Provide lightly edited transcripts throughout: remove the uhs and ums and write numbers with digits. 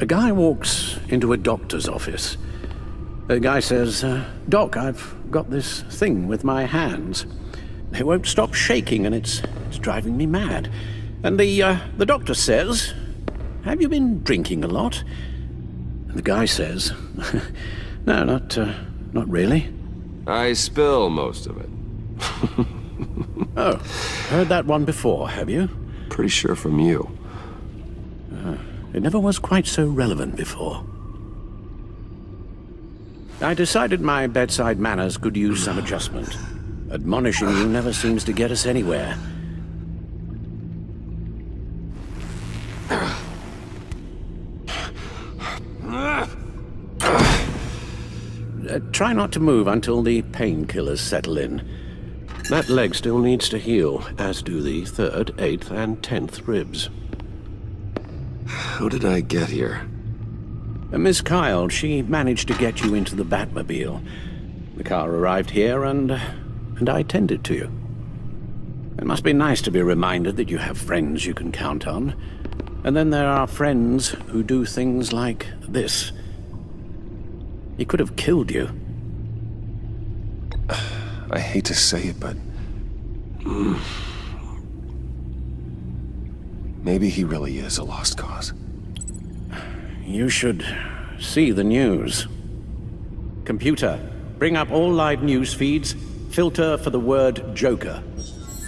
guy walks into a doctor's office. The guy says, Doc, I've got this thing with my hands. They won't stop shaking and it's driving me mad. And the doctor says, have you been drinking a lot? And the guy says, no, not really. I spill most of it. Oh, heard that one before, have you? Pretty sure from you. It never was quite so relevant before. I decided my bedside manners could use some adjustment. Admonishing you never seems to get us anywhere. Try not to move until the painkillers settle in. That leg still needs to heal, as do the 3rd, 8th, and 10th ribs. How did I get here? Miss Kyle, she managed to get you into the Batmobile. The car arrived here, and I tended to you. It must be nice to be reminded that you have friends you can count on. And then there are friends who do things like this. He could have killed you. I hate to say it, but... maybe he really is a lost cause. You should see the news. Computer, bring up all live news feeds. Filter for the word Joker.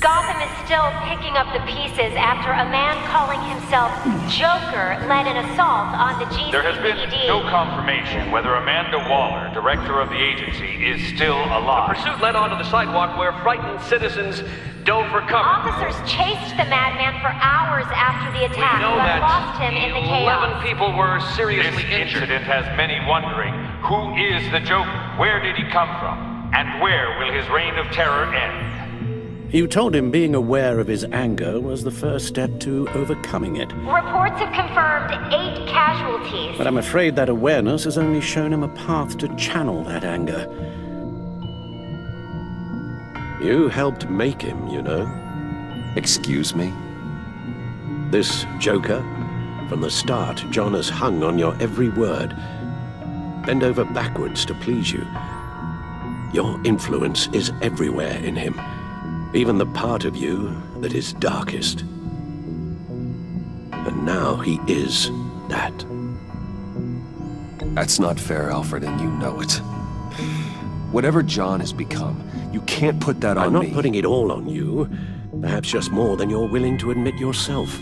Gotham is still picking up the pieces after a man calling himself Joker led an assault on the GCPD. There has been no confirmation whether Amanda Waller, director of the agency, is still alive. The pursuit led onto the sidewalk where frightened citizens dove for cover. Officers chased the madman for hours after the attack, We know but that lost him in the chaos. 11 people were seriously This injured. incident has many wondering, who is the Joker? Where did he come from? And where will his reign of terror end? You told him being aware of his anger was the first step to overcoming it. Reports have confirmed 8 casualties. But I'm afraid that awareness has only shown him a path to channel that anger. You helped make him, you know. Excuse me? This Joker, from the start, John has hung on your every word. Bend over backwards to please you. Your influence is everywhere in him. Even the part of you that is darkest. And now he is that. That's not fair, Alfred, and you know it. Whatever John has become, you can't put that on me. I'm not putting it all on you. Perhaps just more than you're willing to admit yourself.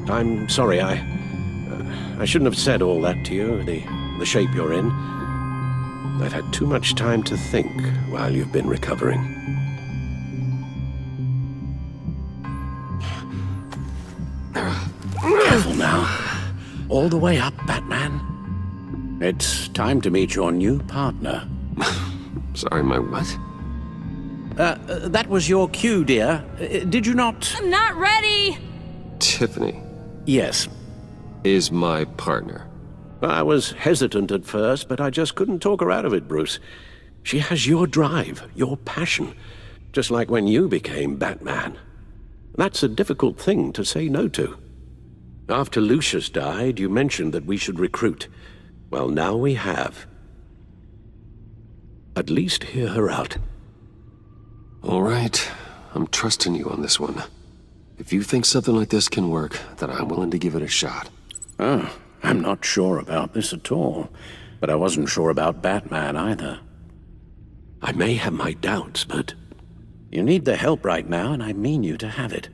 I'm sorry, I shouldn't have said all that to you, the shape you're in. I've had too much time to think while you've been recovering. Careful now. All the way up, Batman. It's time to meet your new partner. Sorry, my what? That was your cue, dear. Did you not? I'm not ready! Tiffany Yes. is my partner. I was hesitant at first, but I just couldn't talk her out of it, Bruce. She has your drive, your passion, just like when you became Batman. That's a difficult thing to say no to. After Lucius died, you mentioned that we should recruit. Well, now we have. At least hear her out. All right, I'm trusting you on this one. If you think something like this can work, then I'm willing to give it a shot. Oh, I'm not sure about this at all. But I wasn't sure about Batman either. I may have my doubts, but you need the help right now, and I mean you to have it.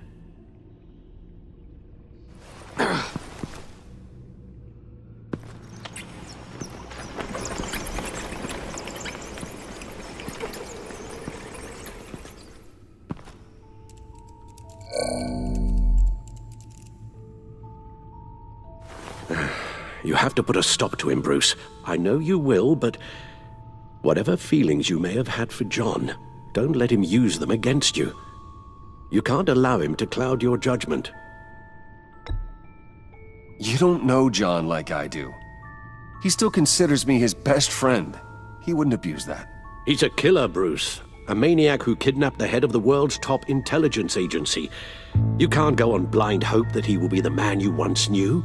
You have to put a stop to him, Bruce. I know you will, but whatever feelings you may have had for John, don't let him use them against you. You can't allow him to cloud your judgment. You don't know John like I do. He still considers me his best friend. He wouldn't abuse that. He's a killer, Bruce. A maniac who kidnapped the head of the world's top intelligence agency. You can't go on blind hope that he will be the man you once knew.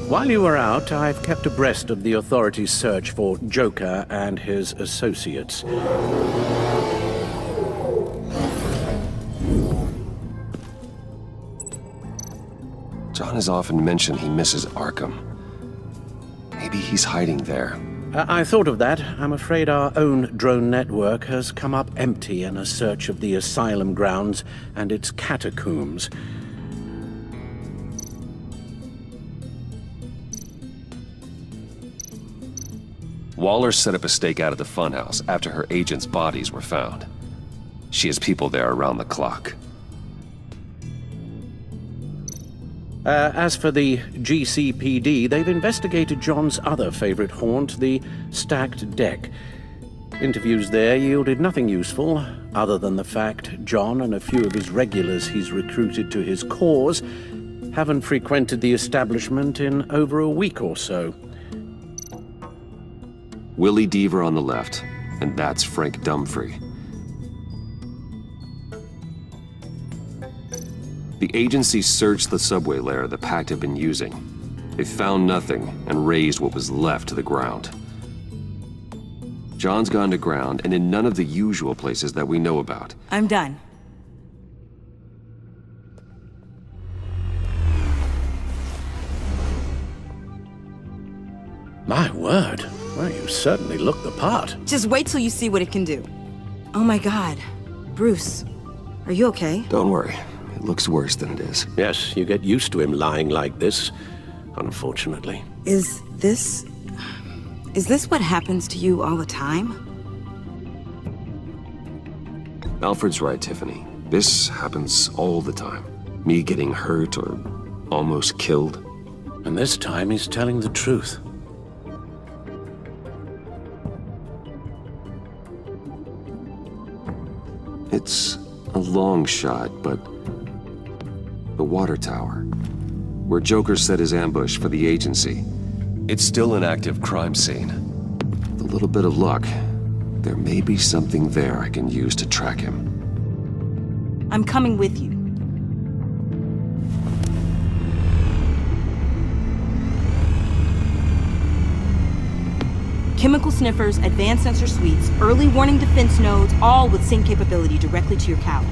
While you were out, I've kept abreast of the authorities' search for Joker and his associates. John has often mentioned he misses Arkham. Maybe he's hiding there. I thought of that. I'm afraid our own drone network has come up empty in a search of the asylum grounds and its catacombs. Waller set up a stake out at the funhouse after her agents' bodies were found. She has people there around the clock. As for the GCPD, they've investigated John's other favorite haunt, the stacked deck. Interviews there yielded nothing useful, other than the fact John and a few of his regulars he's recruited to his cause haven't frequented the establishment in over a week or so. Willie Deaver on the left, and that's Frank Dumfrey. The agency searched the subway lair the Pact had been using. They found nothing and razed what was left to the ground. John's gone to ground and in none of the usual places that we know about. I'm done. My word. Well, you certainly look the part. Just wait till you see what it can do. Oh my God. Bruce, are you okay? Don't worry. It looks worse than it is. Yes, you get used to him lying like this, unfortunately. Is this what happens to you all the time? Alfred's right, Tiffany. This happens all the time. Me getting hurt or almost killed. And this time he's telling the truth. It's a long shot, but the water tower, where Joker set his ambush for the agency, it's still an active crime scene. With a little bit of luck, there may be something there I can use to track him. I'm coming with you. Chemical sniffers, advanced sensor suites, early warning defense nodes, all with sync capability directly to your cowl.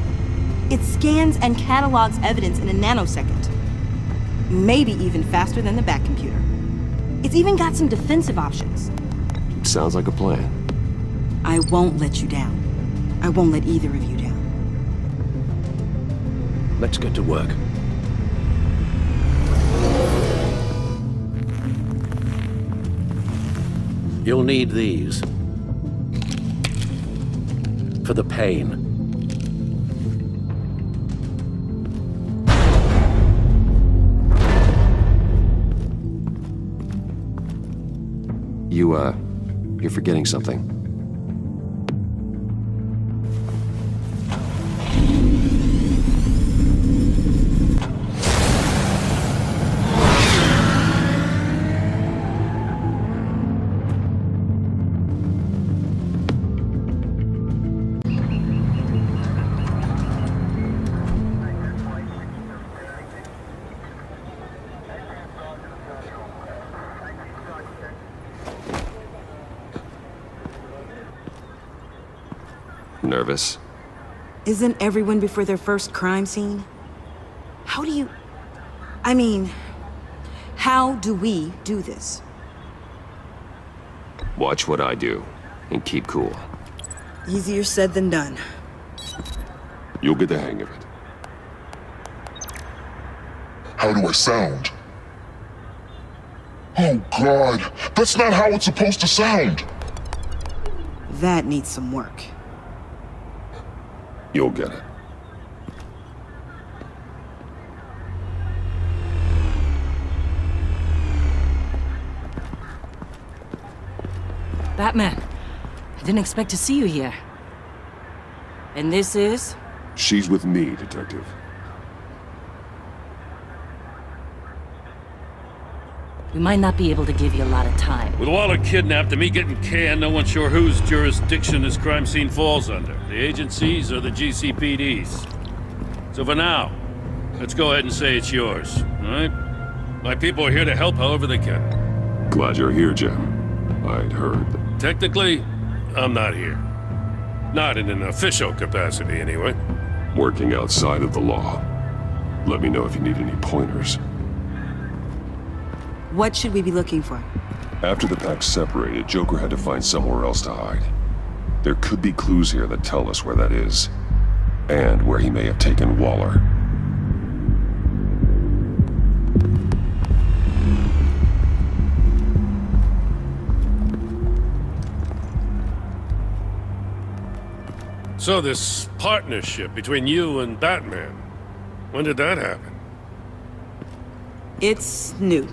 It scans and catalogs evidence in a nanosecond. Maybe even faster than the back computer. It's even got some defensive options. Sounds like a plan. I won't let you down. I won't let either of you down. Let's get to work. You'll need these. For the pain. You're forgetting something. Nervous? Isn't everyone before their first crime scene? How do we do this? Watch what I do, and keep cool. Easier said than done. You'll get the hang of it. How do I sound? Oh God, that's not how it's supposed to sound! That needs some work. You'll get it. Batman, I didn't expect to see you here. And this is? She's with me, Detective. We might not be able to give you a lot of time. With Waller kidnapped and me getting canned, no one's sure whose jurisdiction this crime scene falls under. The agencies or the GCPD's. So for now, let's go ahead and say it's yours, all right? My people are here to help however they can. Glad you're here, Jim. I'd heard. Technically, I'm not here. Not in an official capacity, anyway. Working outside of the law. Let me know if you need any pointers. What should we be looking for? After the pack separated, Joker had to find somewhere else to hide. There could be clues here that tell us where that is. And where he may have taken Waller. So this partnership between you and Batman, when did that happen? It's new.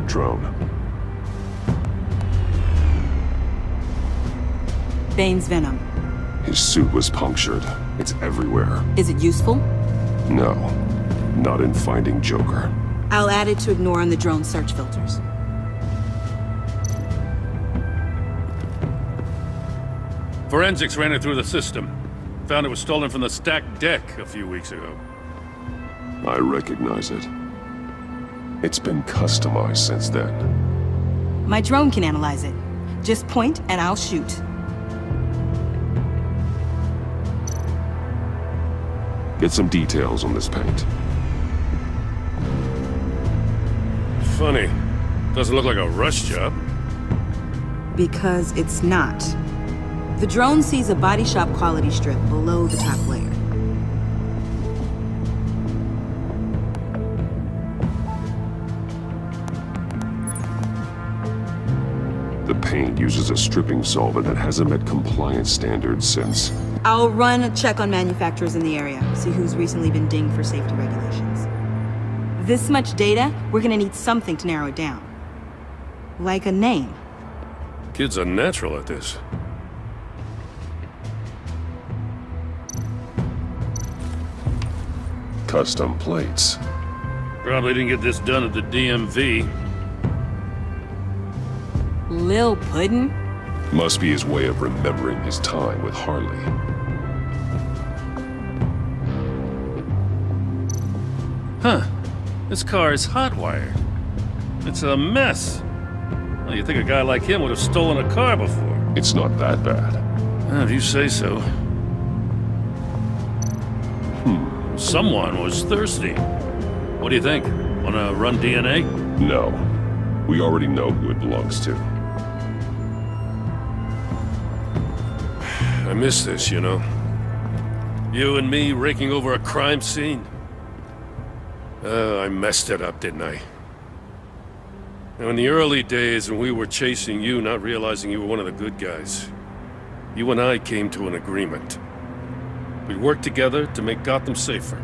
Drone. Bane's venom. His suit was punctured. It's everywhere. Is it useful? No. Not in finding Joker. I'll add it to ignore on the drone search filters. Forensics ran it through the system. Found it was stolen from the stacked deck a few weeks ago. I recognize it. It's been customized since then. My drone can analyze it. Just point and I'll shoot. Get some details on this paint. Funny. Doesn't look like a rush job. Because it's not. The drone sees a body shop quality strip below the top layer. The paint uses a stripping solvent that hasn't met compliance standards since. I'll run a check on manufacturers in the area, see who's recently been dinged for safety regulations. This much data, we're gonna need something to narrow it down. Like a name. Kids are natural at this. Custom plates. Probably didn't get this done at the DMV. Lil Puddin'? Must be his way of remembering his time with Harley. Huh. This car is hotwired. It's a mess. Well, you'd think a guy like him would have stolen a car before. It's not that bad. Well, if you say so. Someone was thirsty. What do you think? Wanna run DNA? No. We already know who it belongs to. I miss this, you know. You and me raking over a crime scene. I messed it up, didn't I? Now, in the early days when we were chasing you, not realizing you were one of the good guys, you and I came to an agreement. We worked together to make Gotham safer.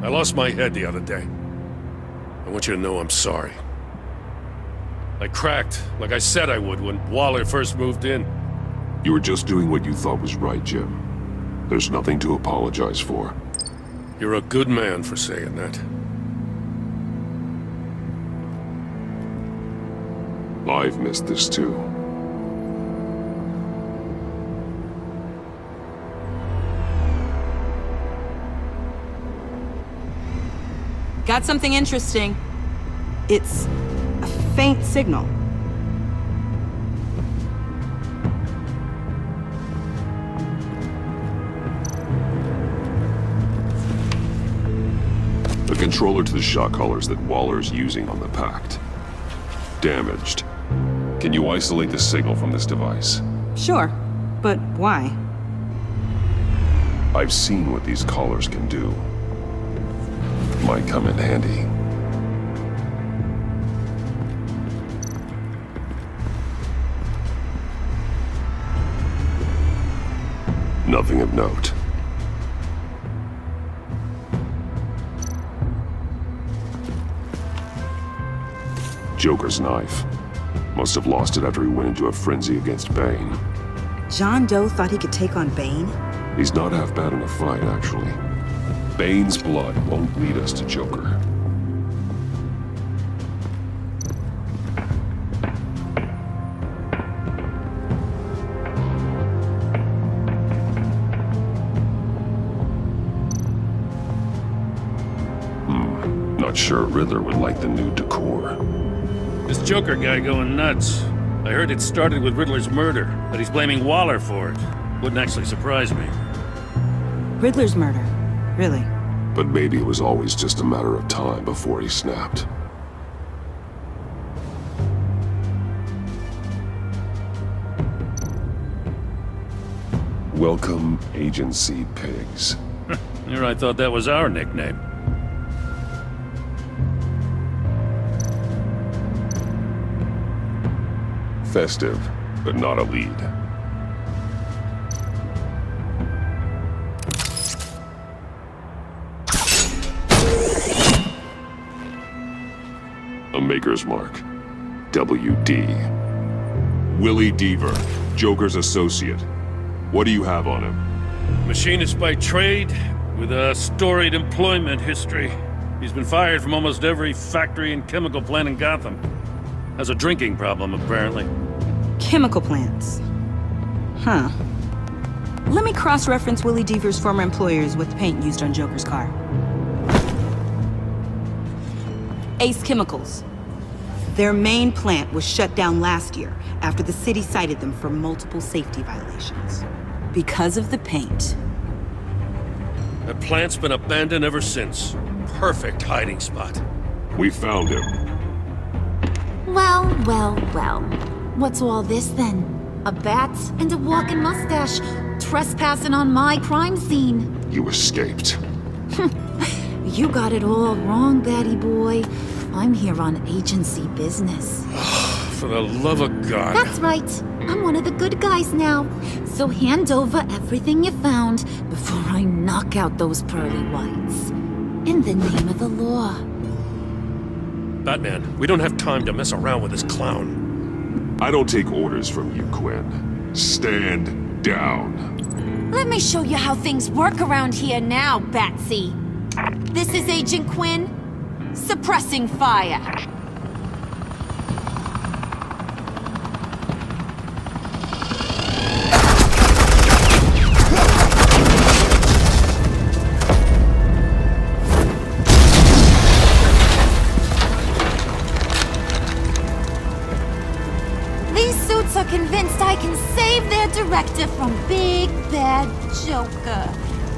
I lost my head the other day. I want you to know I'm sorry. I cracked, like I said I would when Waller first moved in. You were just doing what you thought was right, Jim. There's nothing to apologize for. You're a good man for saying that. I've missed this too. Got something interesting. It's a faint signal. A controller to the shot collars that Waller's using on the Pact. Damaged. Can you isolate the signal from this device? Sure, but why? I've seen what these collars can do. Might come in handy. Nothing of note. Joker's knife. Must have lost it after he went into a frenzy against Bane. John Doe thought he could take on Bane? He's not half bad in a fight, actually. Bane's blood won't lead us to Joker. Not sure Riddler would like the new decor. This Joker guy going nuts. I heard it started with Riddler's murder, but he's blaming Waller for it. Wouldn't actually surprise me. Riddler's murder? Really? But maybe it was always just a matter of time before he snapped. Welcome, Agency Pigs. Here I thought that was our nickname. Festive, but not a lead. A Maker's Mark. WD. Willie Deaver, Joker's associate. What do you have on him? Machinist by trade, with a storied employment history. He's been fired from almost every factory and chemical plant in Gotham. Has a drinking problem, apparently. Chemical plants. Huh. Let me cross-reference Willie Deaver's former employers with the paint used on Joker's car. Ace Chemicals. Their main plant was shut down last year after the city cited them for multiple safety violations. Because of the paint. That plant's been abandoned ever since. Perfect hiding spot. We found him. Well, well, well. What's all this then? A bat and a walking mustache, trespassing on my crime scene. You escaped. You got it all wrong, Batty boy. I'm here on agency business. For the love of God. That's right. I'm one of the good guys now. So hand over everything you found before I knock out those pearly whites. In the name of the law. Batman, we don't have time to mess around with this clown. I don't take orders from you, Quinn. Stand down. Let me show you how things work around here now, Batsy. This is Agent Quinn. Suppressing fire. These suits are convinced I can save their director from Big Bad Joker.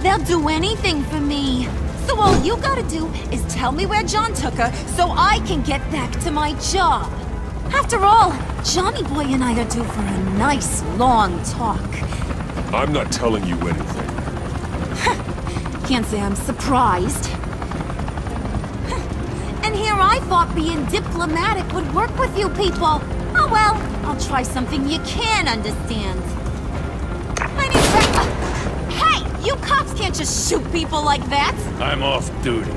They'll do anything for me. So all you gotta do is tell me where John took her so I can get back to my job. After all, Johnny Boy and I are due for a nice long talk. I'm not telling you anything. Can't say I'm surprised. And here I thought being diplomatic would work with you people. Oh well, I'll try something you can understand. I need Hey! You cops can't just shoot people like that! I'm off duty.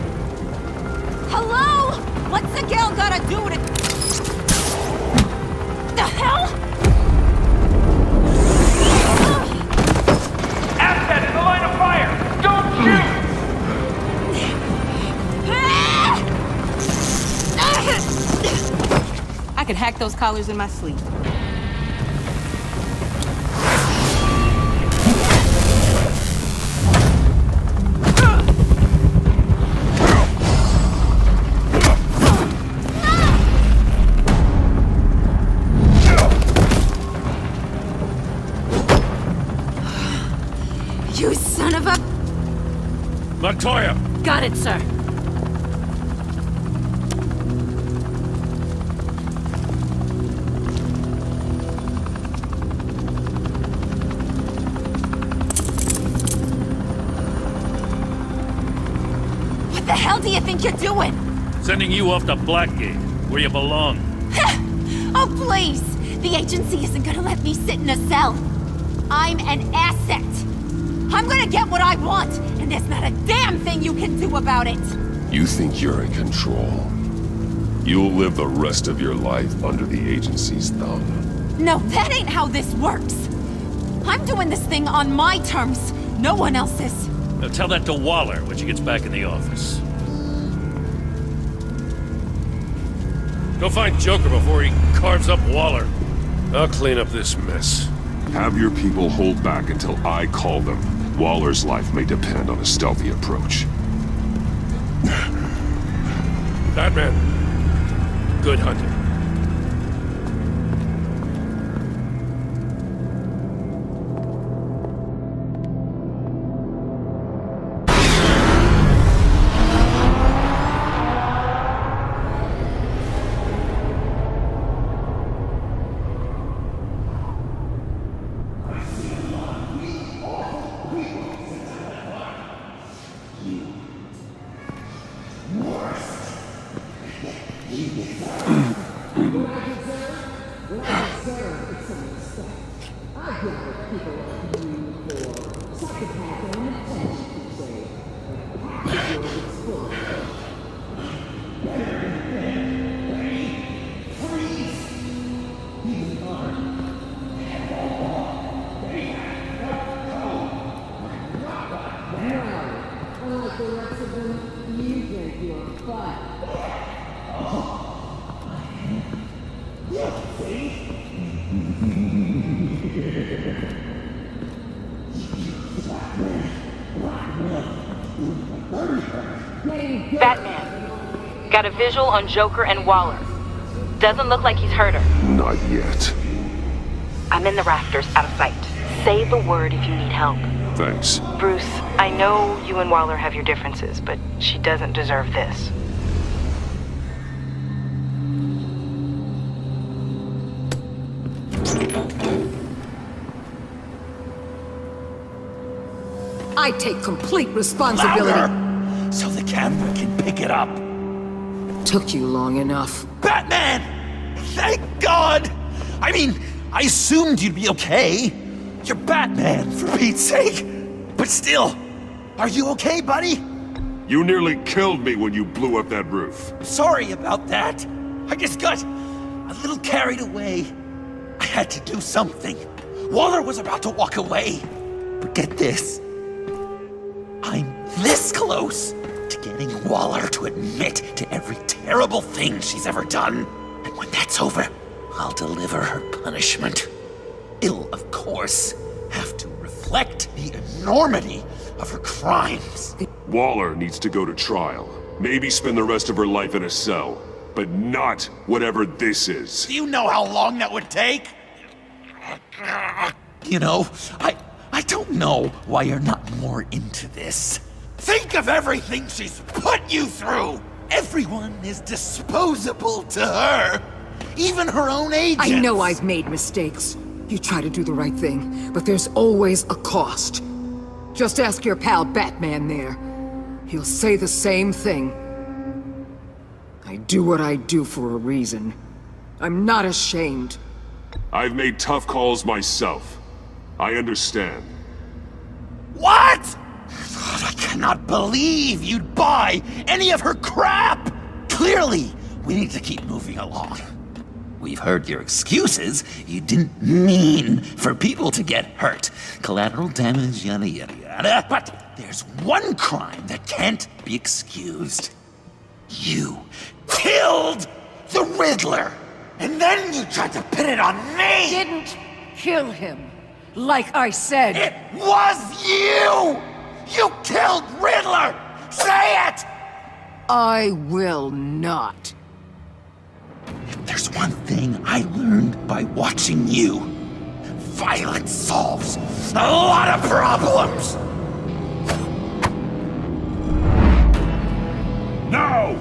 Hello? What's the girl gotta do to... The hell? Asset in the line of fire! Don't shoot! I could hack those collars in my sleep. You son of a... Montoya! Got it, sir. What the hell do you think you're doing? Sending you off to Blackgate, where you belong. Oh, please! The agency isn't gonna let me sit in a cell. I'm an asset. I'm gonna get what I want, and there's not a damn thing you can do about it. You think you're in control? You'll live the rest of your life under the agency's thumb. No, that ain't how this works. I'm doing this thing on my terms, no one else's. Now tell that to Waller when she gets back in the office. Go find Joker before he carves up Waller. I'll clean up this mess. Have your people hold back until I call them. Waller's life may depend on a stealthy approach. Batman, good hunting. Batman. Got a visual on Joker and Waller. Doesn't look like he's hurt her. Not yet. I'm in the rafters, out of sight. Say the word if you need help. Thanks. Bruce, I know you and Waller have your differences, but she doesn't deserve this. I take complete responsibility. Louder, so the camera can pick it up. Took you long enough. Batman! Thank God! I mean, I assumed you'd be okay. You're Batman, for Pete's sake. But still, are you okay, buddy? You nearly killed me when you blew up that roof. Sorry about that. I just got a little carried away. I had to do something. Waller was about to walk away. But get this. I'm this close to getting Waller to admit to every terrible thing she's ever done. And when that's over, I'll deliver her punishment. It'll, of course, have to reflect the enormity of her crimes. Waller needs to go to trial. Maybe spend the rest of her life in a cell. But not whatever this is. Do you know how long that would take? You know, I don't know why you're not more into this. Think of everything she's put you through! Everyone is disposable to her. Even her own agents. I know I've made mistakes. You try to do the right thing, but there's always a cost. Just ask your pal Batman there. He'll say the same thing. I do what I do for a reason. I'm not ashamed. I've made tough calls myself. I understand. What? God, I cannot believe you'd buy any of her crap! Clearly, we need to keep moving along. We've heard your excuses. You didn't mean for people to get hurt. Collateral damage, yada yada yada. But there's one crime that can't be excused. You killed the Riddler! And then you tried to pin it on me! Didn't kill him. Like I said. It was you! You killed Riddler! Say it! I will not. If there's one thing I learned by watching you, violence solves a lot of problems! No!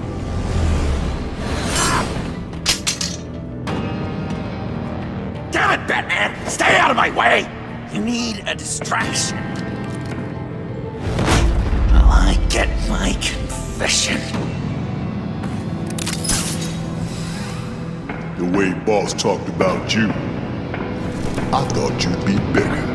Damn it, Batman! Stay out of my way! You need a distraction. While I get my confession. The way Boss talked about you, I thought you'd be bigger.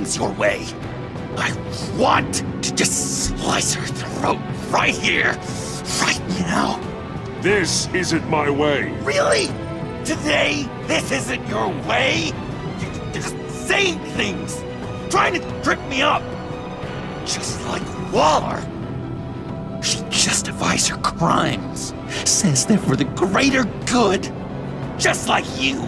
things your way. I want to just slice her throat right here, right now. This isn't my way. Really? Today, this isn't your way? You're just saying things, trying to trip me up. Just like Waller. She justifies her crimes, says they're for the greater good. Just like you.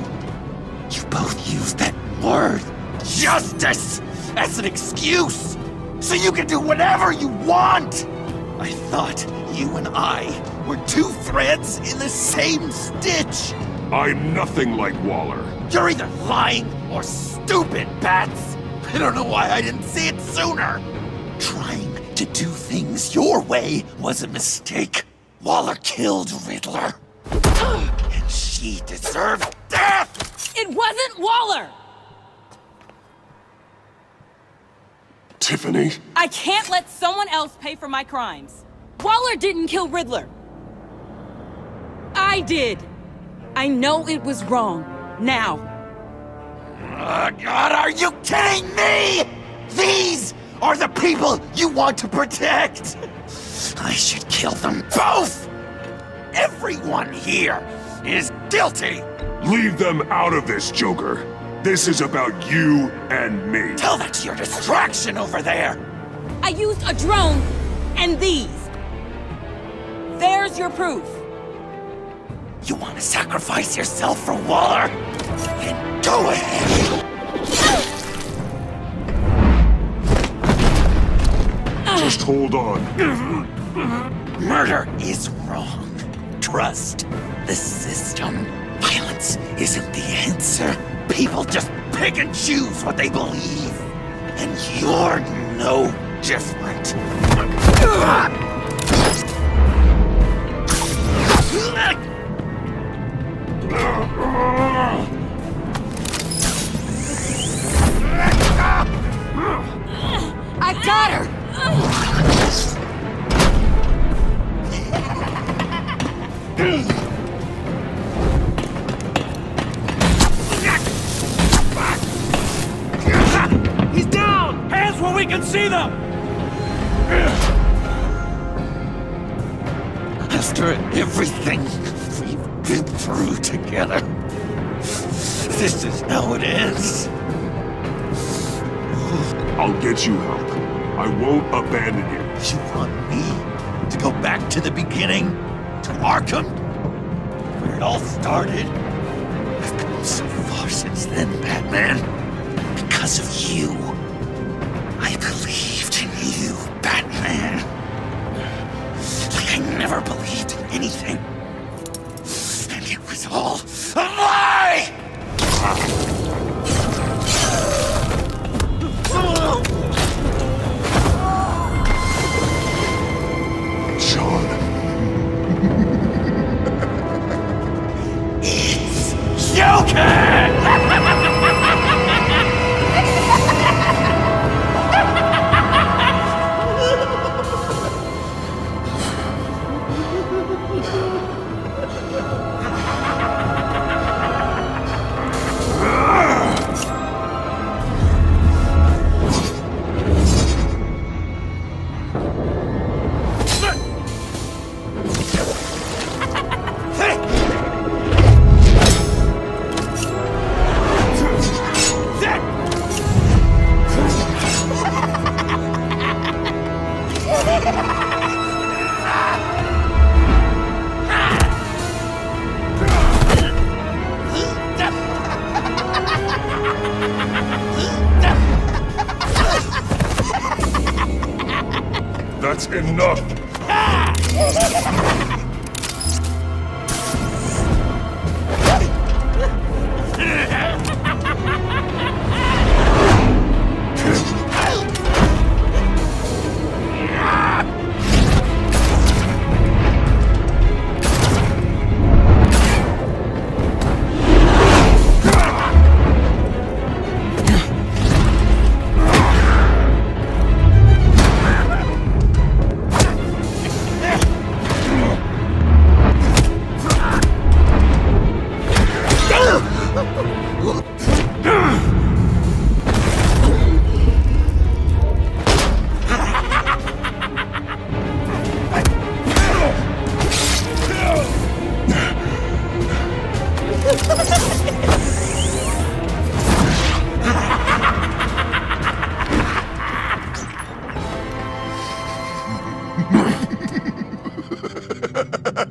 You both use that word, justice, as an excuse, so you can do whatever you want. I thought you and I were two threads in the same stitch. I'm nothing like Waller. You're either lying or stupid, Bats. I don't know why I didn't see it sooner. Trying to do things your way was a mistake. Waller killed Riddler. And she deserved death! It wasn't Waller! Tiffany? I can't let someone else pay for my crimes. Waller didn't kill Riddler. I did. I know it was wrong. Now. God, are you kidding me? These are the people you want to protect. I should kill them both. Everyone here is guilty. Leave them out of this, Joker. This is about you and me. Tell that to your distraction over there. I used a drone and these. There's your proof. You want to sacrifice yourself for Waller? Then go ahead. Just hold on. Murder is wrong. Trust the system. Violence isn't the answer. People just pick and choose what they believe. And you're no different. I got her! He's down! Hands where we can see them! After everything we've been through together, this is how it ends. I'll get you help. I won't abandon you. You want me to go back to the beginning? To Arkham? Where it all started? I've come so far since then, Batman. Because of you. I believed in you, Batman. Like I never believed in anything. And it was all a lie! John. It's Joker! That's enough!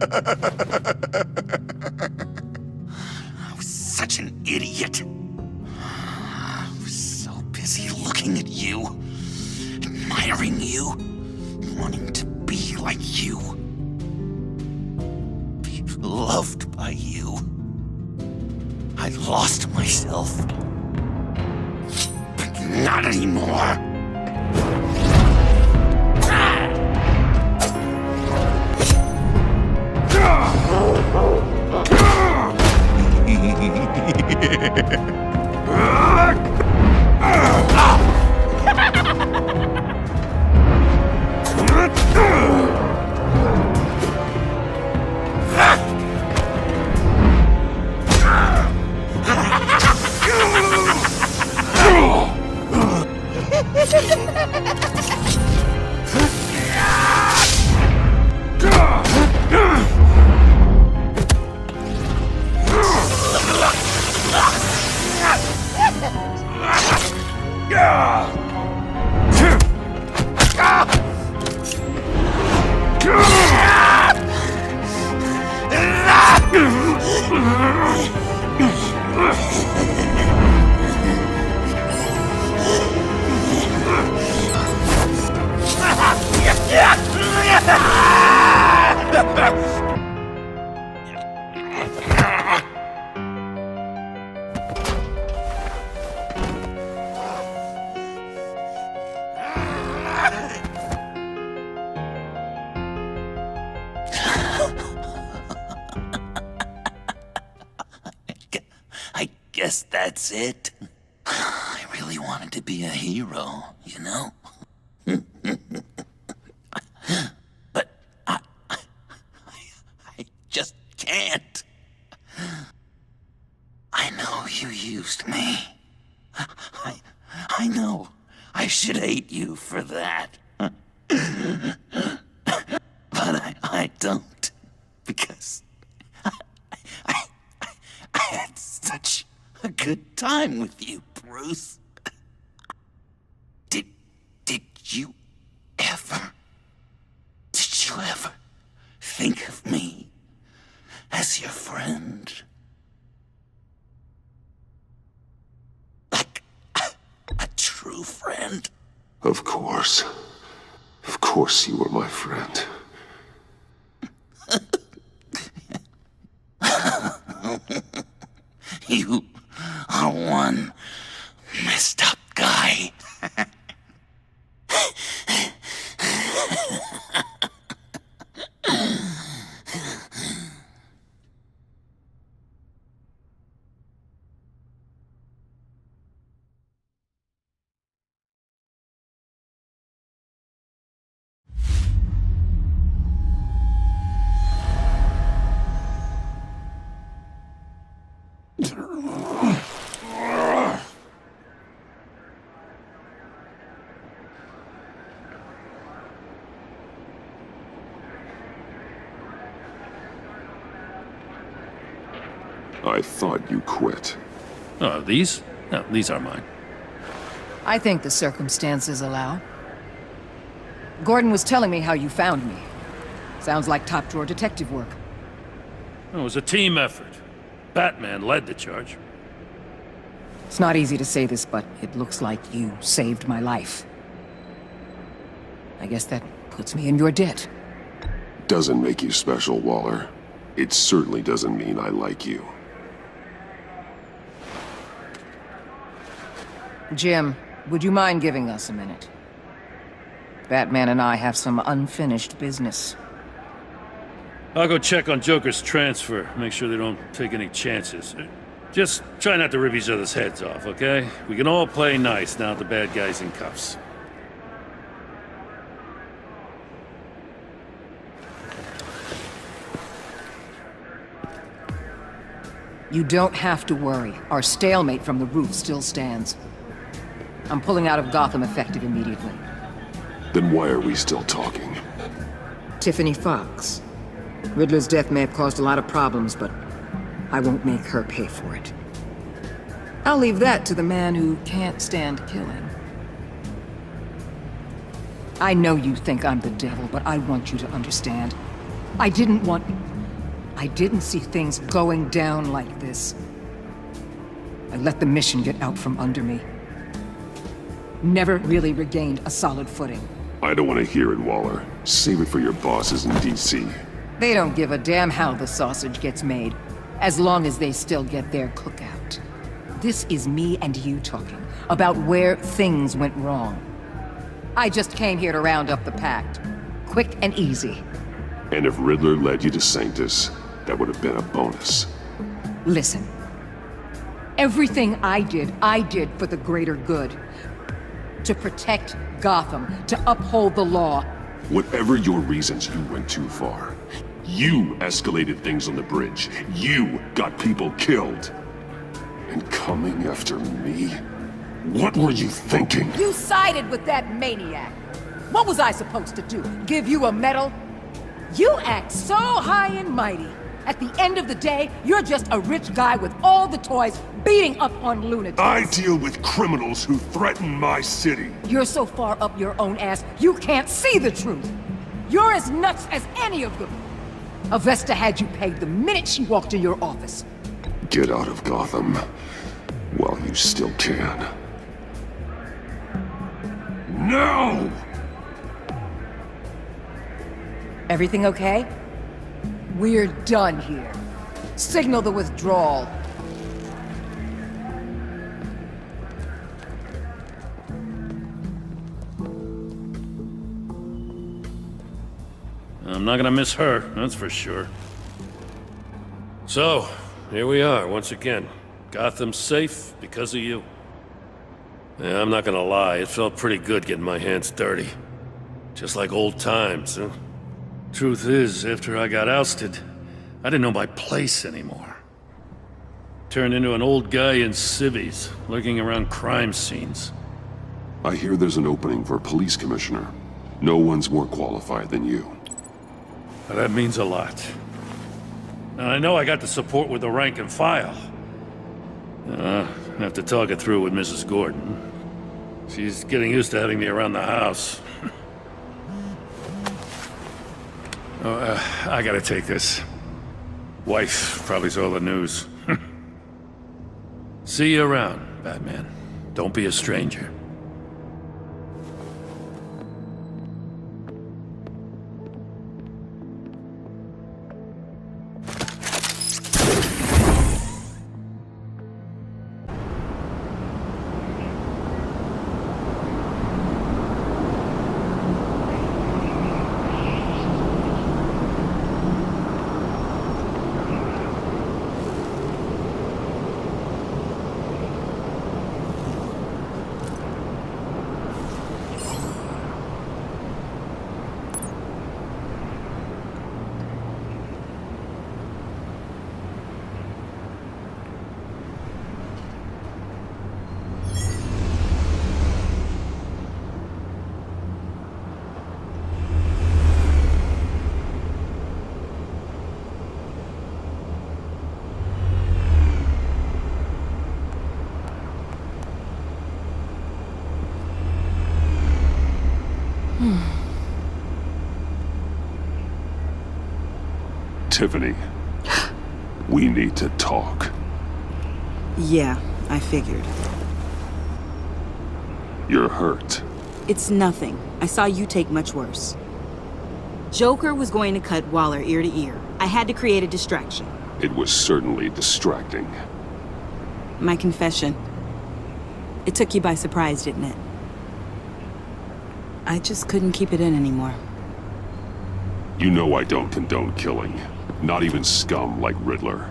I was such an idiot. I was so busy looking at you, admiring you, wanting to be like you. Be loved by you. I lost myself. But not anymore. I guess that's it. I really wanted to be a hero, you know? But I just can't. I know you used me. I know I should hate you for that. But I don't. Because I had such a good time with you, Bruce. Did you ever think of me as your friend? Like a true friend? Of course. Of course you were my friend. You are one messed up guy. I thought you quit. Oh, these? No, these are mine. I think the circumstances allow. Gordon was telling me how you found me. Sounds like top-drawer detective work. It was a team effort. Batman led the charge. It's not easy to say this, but it looks like you saved my life. I guess that puts me in your debt. Doesn't make you special, Waller. It certainly doesn't mean I like you. Jim, would you mind giving us a minute? Batman and I have some unfinished business. I'll go check on Joker's transfer, make sure they don't take any chances. Just try not to rip each other's heads off, okay? We can all play nice now that the bad guy's in cuffs. You don't have to worry. Our stalemate from the roof still stands. I'm pulling out of Gotham effective immediately. Then why are we still talking? Tiffany Fox. Riddler's death may have caused a lot of problems, but I won't make her pay for it. I'll leave that to the man who can't stand killing. I know you think I'm the devil, but I want you to understand. I didn't want I didn't see things going down like this. I let the mission get out from under me. Never really regained a solid footing. I don't want to hear it, Waller. Save it for your bosses in D.C. They don't give a damn how the sausage gets made, as long as they still get their cookout. This is me and you talking about where things went wrong. I just came here to round up the pact. Quick and easy. And if Riddler led you to Sanctus, that would have been a bonus. Listen. Everything I did for the greater good. To protect Gotham, to uphold the law. Whatever your reasons, you went too far. You escalated things on the bridge. You got people killed. And coming after me? What were you thinking? You sided with that maniac. What was I supposed to do? Give you a medal? You act so high and mighty. At the end of the day, you're just a rich guy with all the toys beating up on lunatics. I deal with criminals who threaten my city. You're so far up your own ass, you can't see the truth. You're as nuts as any of them. Avesta had you pegged the minute she walked in your office. Get out of Gotham while you still can. No! Everything okay? We're done here. Signal the withdrawal. I'm not gonna miss her, that's for sure. So, here we are, once again. Gotham's safe because of you. Yeah, I'm not gonna lie, it felt pretty good getting my hands dirty. Just like old times, huh? Truth is, after I got ousted, I didn't know my place anymore. Turned into an old guy in civvies, lurking around crime scenes. I hear there's an opening for a police commissioner. No one's more qualified than you. Well, that means a lot. And I know I got the support with the rank and file. I have to talk it through with Mrs. Gordon. She's getting used to having me around the house. I gotta take this. Wife probably saw the news. See you around, Batman. Don't be a stranger. Tiffany, we need to talk. Yeah, I figured. You're hurt. It's nothing. I saw you take much worse. Joker was going to cut Waller ear to ear. I had to create a distraction. It was certainly distracting. My confession. It took you by surprise, didn't it? I just couldn't keep it in anymore. You know I don't condone killing. Not even scum like Riddler.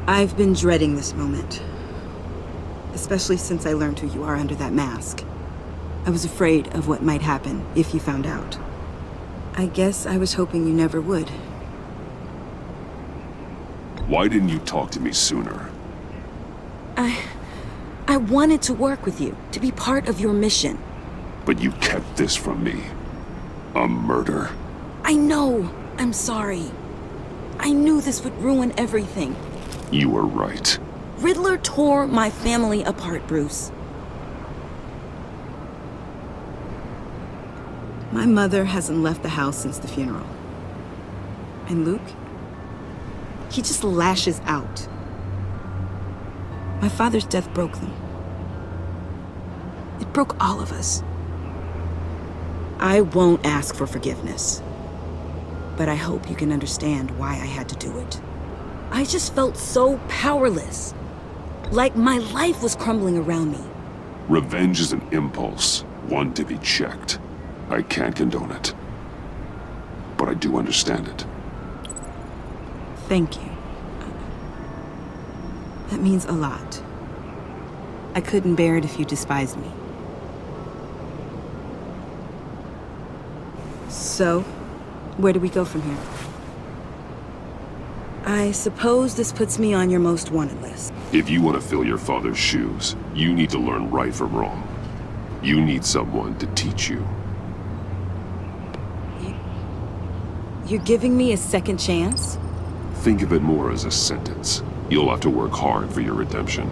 I've been dreading this moment. Especially since I learned who you are under that mask. I was afraid of what might happen if you found out. I guess I was hoping you never would. Why didn't you talk to me sooner? I wanted to work with you, to be part of your mission. But you kept this from me. A murder. I know. I'm sorry. I knew this would ruin everything. You were right. Riddler tore my family apart, Bruce. My mother hasn't left the house since the funeral. And Luke? He just lashes out. My father's death broke them. It broke all of us. I won't ask for forgiveness. But I hope you can understand why I had to do it. I just felt so powerless. Like my life was crumbling around me. Revenge is an impulse, one to be checked. I can't condone it. But I do understand it. Thank you. That means a lot. I couldn't bear it if you despised me. So, where do we go from here? I suppose this puts me on your most wanted list. If you want to fill your father's shoes, you need to learn right from wrong. You need someone to teach you. You're giving me a second chance? Think of it more as a sentence. You'll have to work hard for your redemption.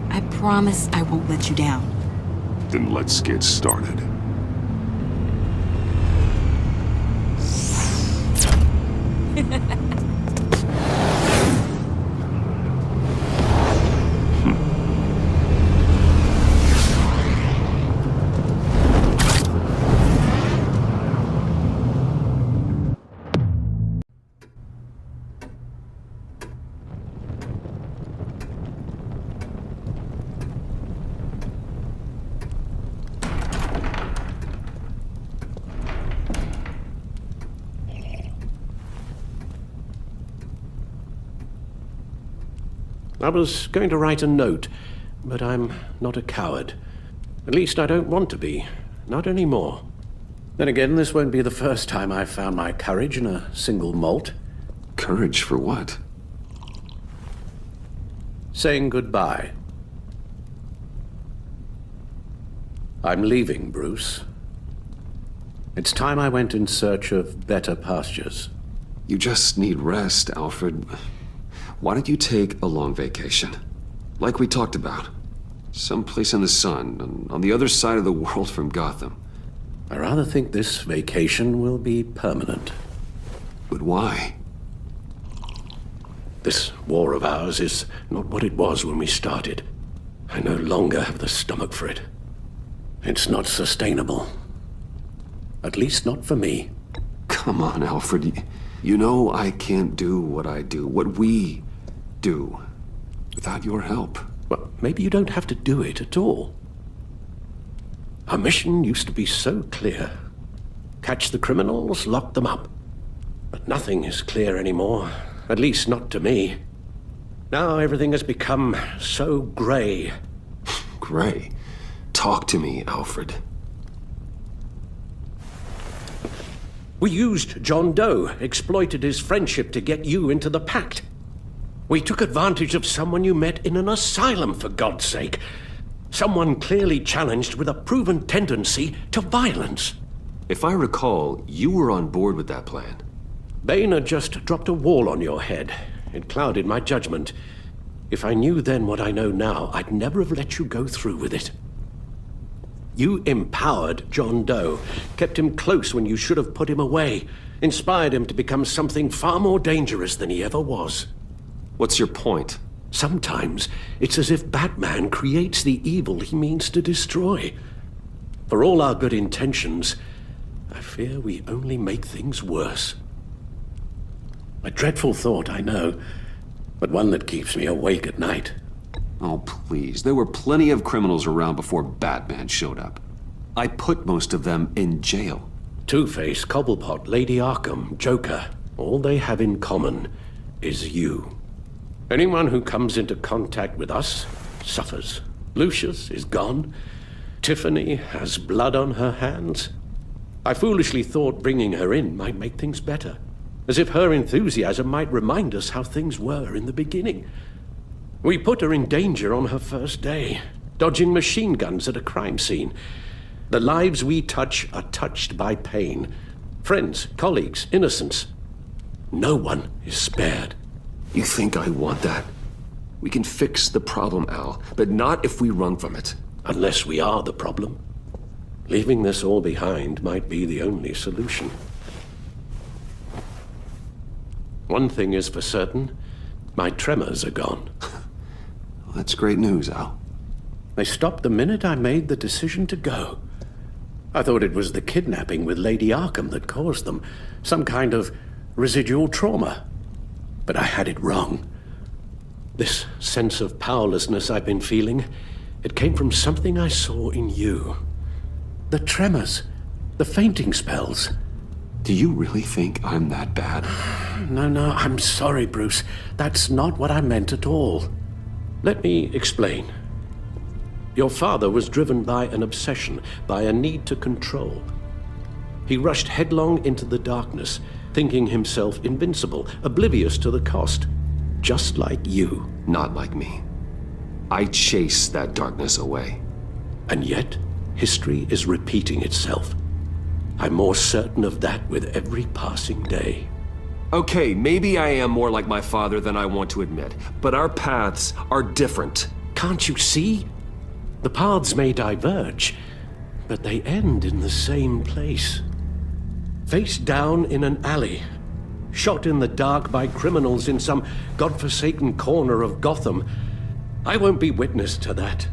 I promise I won't let you down. Then let's get started. I was going to write a note, but I'm not a coward. At least I don't want to be. Not anymore. Then again, this won't be the first time I've found my courage in a single malt. Courage for what? Saying goodbye. I'm leaving, Bruce. It's time I went in search of better pastures. You just need rest, Alfred. Why don't you take a long vacation? Like we talked about. Someplace in the sun, on the other side of the world from Gotham. I rather think this vacation will be permanent. But why? This war of ours is not what it was when we started. I no longer have the stomach for it. It's not sustainable. At least not for me. Come on, Alfred. You know I can't do what I do, what we do, without your help. Well, maybe you don't have to do it at all. Our mission used to be so clear. Catch the criminals, lock them up. But nothing is clear anymore, at least not to me. Now everything has become so gray. Gray? Talk to me, Alfred. We used John Doe, exploited his friendship to get you into the pact. We took advantage of someone you met in an asylum, for God's sake. Someone clearly challenged with a proven tendency to violence. If I recall, you were on board with that plan. Boehner just dropped a wall on your head. It clouded my judgment. If I knew then what I know now, I'd never have let you go through with it. You empowered John Doe, kept him close when you should have put him away, inspired him to become something far more dangerous than he ever was. What's your point? Sometimes it's as if Batman creates the evil he means to destroy. For all our good intentions, I fear we only make things worse. A dreadful thought, I know, but one that keeps me awake at night. Oh, please. There were plenty of criminals around before Batman showed up. I put most of them in jail. Two-Face, Cobblepot, Lady Arkham, Joker, all they have in common is you. Anyone who comes into contact with us suffers. Lucius is gone. Tiffany has blood on her hands. I foolishly thought bringing her in might make things better, as if her enthusiasm might remind us how things were in the beginning. We put her in danger on her first day, dodging machine guns at a crime scene. The lives we touch are touched by pain. Friends, colleagues, innocents. No one is spared. You think I want that? We can fix the problem, Al, but not if we run from it. Unless we are the problem. Leaving this all behind might be the only solution. One thing is for certain, my tremors are gone. Well, that's great news, Al. They stopped the minute I made the decision to go. I thought it was the kidnapping with Lady Arkham that caused them, some kind of residual trauma. But I had it wrong. This sense of powerlessness I've been feeling, it came from something I saw in you. The tremors, the fainting spells. Do you really think I'm that bad? No, I'm sorry, Bruce. That's not what I meant at all. Let me explain. Your father was driven by an obsession, by a need to control. He rushed headlong into the darkness, thinking himself invincible, oblivious to the cost. Just like you. Not like me. I chase that darkness away. And yet, history is repeating itself. I'm more certain of that with every passing day. Okay, maybe I am more like my father than I want to admit, but our paths are different. Can't you see? The paths may diverge, but they end in the same place. Face down in an alley, shot in the dark by criminals in some godforsaken corner of Gotham. I won't be witness to that.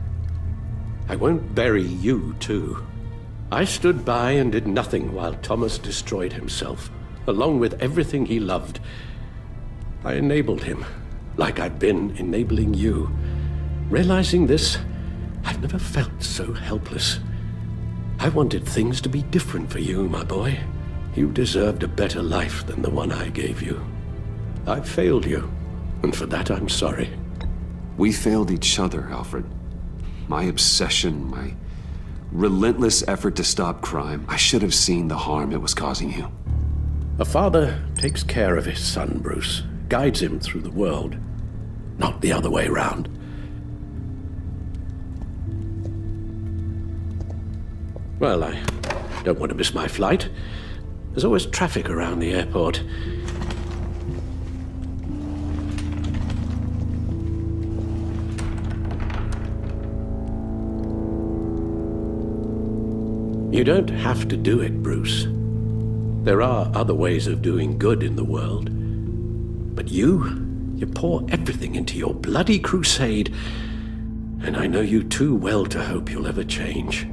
I won't bury you, too. I stood by and did nothing while Thomas destroyed himself, along with everything he loved. I enabled him, like I've been enabling you. Realizing this, I've never felt so helpless. I wanted things to be different for you, my boy. You deserved a better life than the one I gave you. I failed you, and for that I'm sorry. We failed each other, Alfred. My obsession, my relentless effort to stop crime. I should have seen the harm it was causing you. A father takes care of his son, Bruce, guides him through the world, not the other way around. Well, I don't want to miss my flight. There's always traffic around the airport. You don't have to do it, Bruce. There are other ways of doing good in the world. But you pour everything into your bloody crusade, and I know you too well to hope you'll ever change.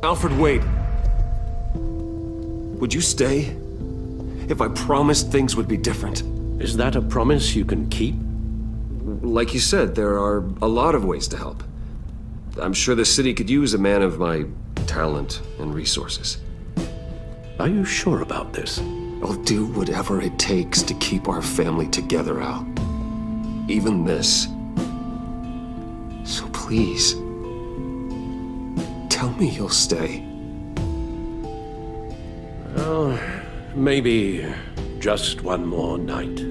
Alfred, wait. Would you stay? If I promised things would be different. Is that a promise you can keep? Like you said, there are a lot of ways to help. I'm sure the city could use a man of my talent and resources. Are you sure about this? I'll do whatever it takes to keep our family together, Al. Even this. So please, tell me you'll stay. Well, maybe just one more night.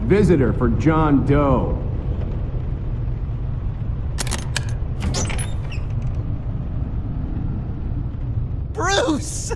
Visitor for John Doe. Bruce!